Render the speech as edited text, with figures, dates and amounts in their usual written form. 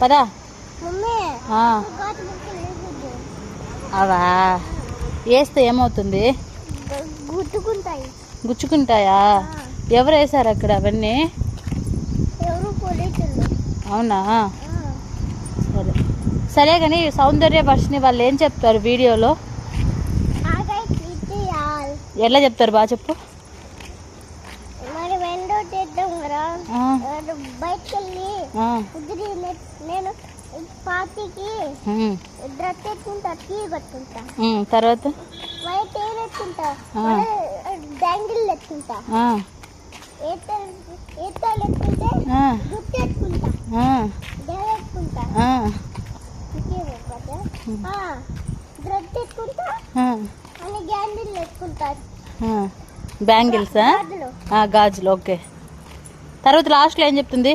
పదా అవా వేస్తే ఏమవుతుంది? గుచ్చుకుంటాయా? ఎవరు వేసారు అక్కడ అవన్నీ? అవునా? సరే సరే కానీ సౌందర్య వర్షిని వాళ్ళు ఏం చెప్తారు వీడియోలో? ఎట్లా చెప్తారు బాగా చెప్పు. తర్వాత బ్యాంగిల్సా? గాజులు. ఓకే. తర్వాత లాస్ట్లో ఏం చెప్తుంది?